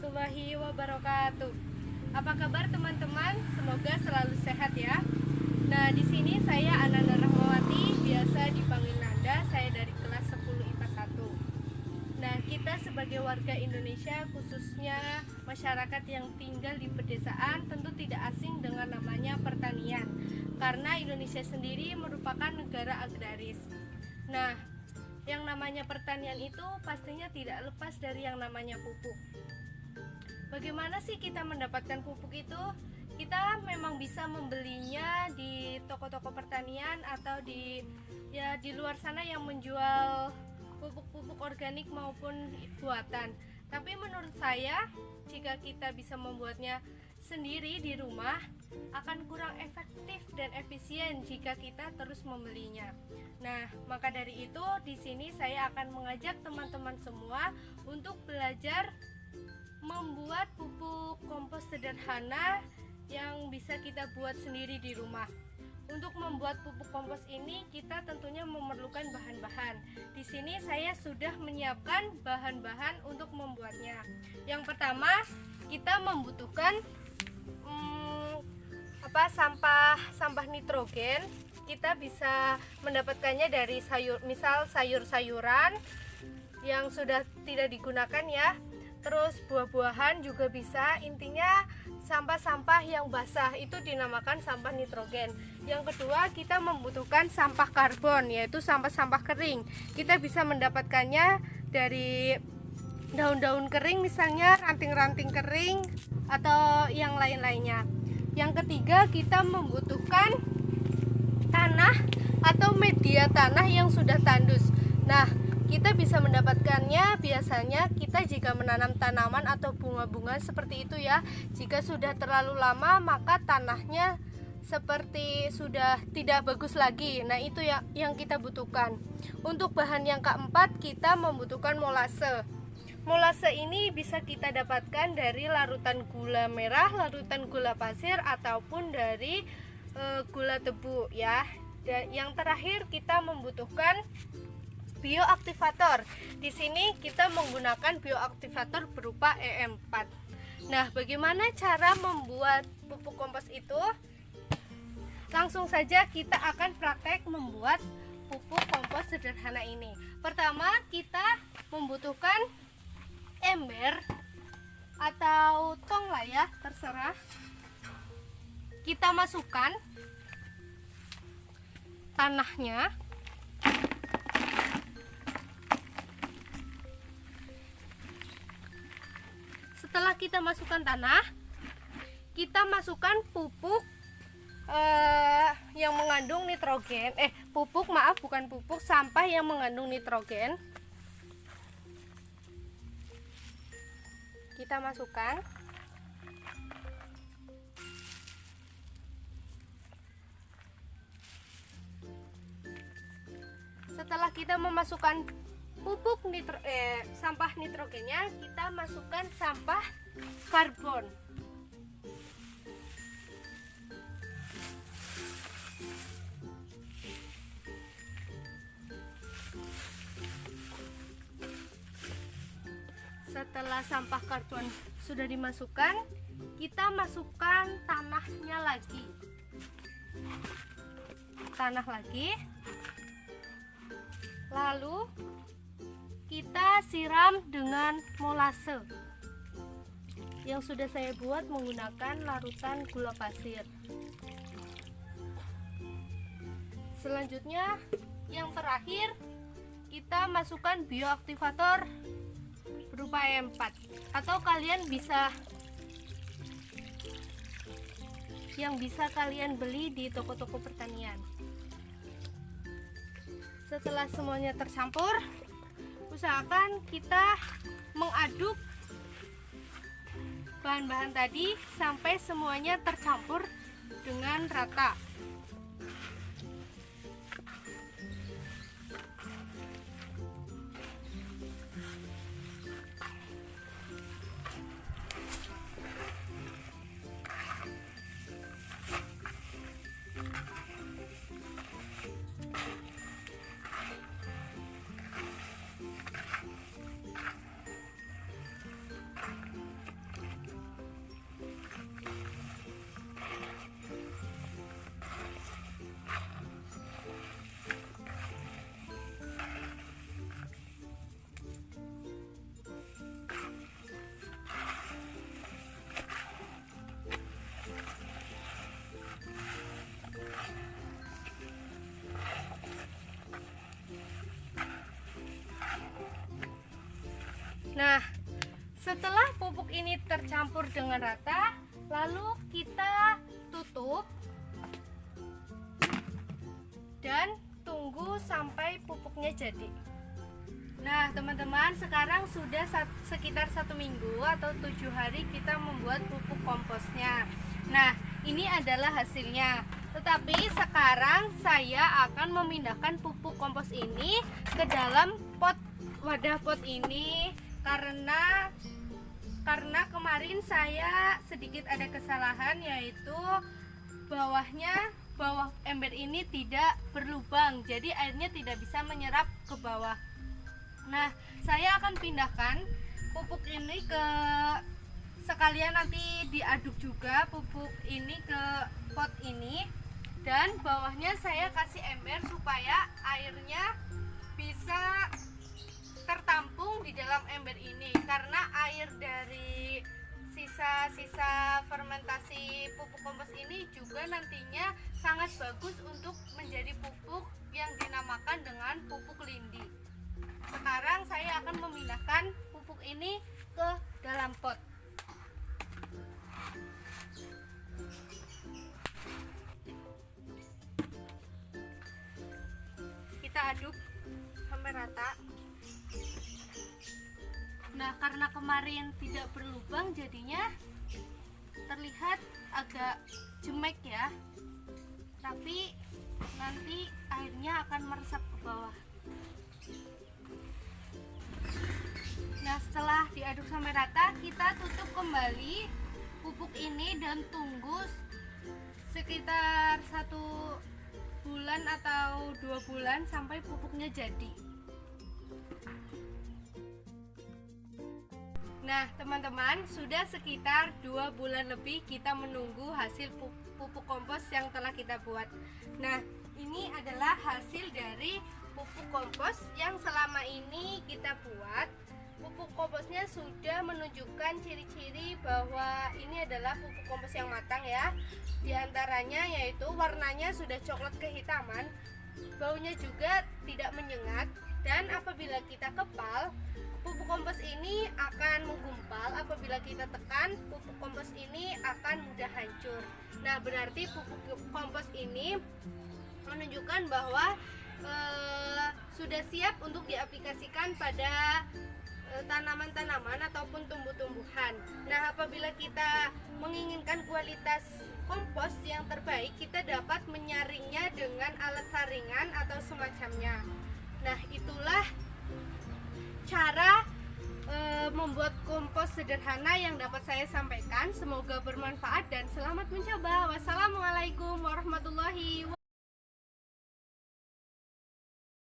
warahmatullahi wabarakatuh. Apa kabar teman-teman? Semoga selalu sehat ya. Nah, di sini saya Ananda Rahmawati, biasa dipanggil Nanda. Saya dari kelas 10 IPA 1. Nah, kita sebagai warga Indonesia, khususnya masyarakat yang tinggal di pedesaan, tentu tidak asing dengan namanya pertanian. Karena Indonesia sendiri merupakan negara agraris. Nah, yang namanya pertanian itu pastinya tidak lepas dari yang namanya pupuk. Bagaimana sih kita mendapatkan pupuk itu? Kita memang bisa membelinya di toko-toko pertanian atau di luar sana yang menjual pupuk-pupuk organik maupun buatan. Tapi menurut saya, jika kita bisa membuatnya sendiri di rumah, akan kurang efektif dan efisien jika kita terus membelinya. Nah, maka dari itu di sini saya akan mengajak teman-teman semua untuk belajar membuat pupuk kompos sederhana yang bisa kita buat sendiri di rumah. Untuk membuat pupuk kompos ini kita tentunya memerlukan bahan-bahan. Di sini saya sudah menyiapkan bahan-bahan untuk membuatnya. Yang pertama, kita membutuhkan sampah nitrogen. Kita bisa mendapatkannya dari sayur-sayuran yang sudah tidak digunakan ya. Terus buah-buahan juga bisa. Intinya sampah-sampah yang basah itu dinamakan sampah nitrogen. Yang kedua, kita membutuhkan sampah karbon, yaitu sampah-sampah kering. Kita bisa mendapatkannya dari daun-daun kering, misalnya ranting-ranting kering atau yang lain-lainnya. Yang ketiga, kita membutuhkan tanah atau media tanah yang sudah tandus. Nah, kita bisa mendapatkannya biasanya kita jika menanam tanaman atau bunga-bunga seperti itu ya. Jika sudah terlalu lama, maka tanahnya seperti sudah tidak bagus lagi. Nah, itu yang kita butuhkan. Untuk bahan yang keempat, kita membutuhkan molase. Molase ini bisa kita dapatkan dari larutan gula merah, larutan gula pasir, ataupun dari gula tebu ya. Dan yang terakhir, kita membutuhkan bioaktivator. Di sini kita menggunakan bioaktivator berupa EM4. Nah, bagaimana cara membuat pupuk kompos itu? Langsung saja kita akan praktek membuat pupuk kompos sederhana ini. Pertama, kita membutuhkan ember atau tong lah ya, terserah. Kita masukkan tanahnya. Setelah kita masukkan tanah, kita masukkan pupuk yang mengandung nitrogen. Sampah yang mengandung nitrogen. Kita masukkan. Setelah kita memasukkan sampah nitrogennya, kita masukkan sampah karbon. Setelah sampah karbon sudah dimasukkan, kita masukkan tanah lagi. Lalu kita siram dengan molase yang sudah saya buat menggunakan larutan gula pasir. Selanjutnya, yang terakhir, kita masukkan bioaktivator berupa EM4, atau kalian bisa kalian beli di toko-toko pertanian. Setelah semuanya tercampur, usahakan kita mengaduk bahan-bahan tadi sampai semuanya tercampur dengan rata. Nah, setelah pupuk ini tercampur dengan rata, lalu kita tutup dan tunggu sampai pupuknya jadi. Nah teman-teman, sekarang sudah sekitar 1 minggu atau 7 hari kita membuat pupuk komposnya. Nah ini adalah hasilnya. Tetapi sekarang saya akan memindahkan pupuk kompos ini ke dalam wadah pot ini karena kemarin saya sedikit ada kesalahan, yaitu bawah ember ini tidak berlubang, jadi airnya tidak bisa menyerap ke bawah. Nah, saya akan pindahkan pupuk ini sekalian nanti diaduk juga pupuk ini ke pot ini, dan bawahnya saya kasih ember supaya airnya bisa tertampung di dalam ember ini, karena air dari sisa-sisa fermentasi pupuk kompos ini juga nantinya sangat bagus untuk menjadi pupuk yang dinamakan dengan pupuk lindi. Sekarang saya akan memindahkan pupuk ini ke dalam pot. Kita aduk sampai rata. Nah, karena kemarin tidak berlubang, jadinya terlihat agak jemek ya. Tapi nanti airnya akan meresap ke bawah. Nah, setelah diaduk sampai rata, kita tutup kembali pupuk ini dan tunggu sekitar 1 bulan atau 2 bulan sampai pupuknya jadi. Nah teman-teman, sudah sekitar 2 bulan lebih kita menunggu hasil pupuk kompos yang telah kita buat. Nah ini adalah hasil dari pupuk kompos yang selama ini kita buat. Pupuk komposnya sudah menunjukkan ciri-ciri bahwa ini adalah pupuk kompos yang matang ya. Di antaranya yaitu warnanya sudah coklat kehitaman, baunya juga tidak menyengat, dan apabila kita kepal, pupuk kompos ini akan menggumpal. Apabila kita tekan, pupuk kompos ini akan mudah hancur. Nah, berarti pupuk kompos ini menunjukkan bahwa sudah siap untuk diaplikasikan pada tanaman-tanaman ataupun tumbuh-tumbuhan. Nah, apabila kita menginginkan kualitas kompos yang terbaik, kita dapat menyaringnya dengan alat saringan atau semacamnya. Nah, itulah cara membuat kompos sederhana yang dapat saya sampaikan. Semoga bermanfaat dan selamat mencoba. Wassalamualaikum warahmatullahi wabarakatuh.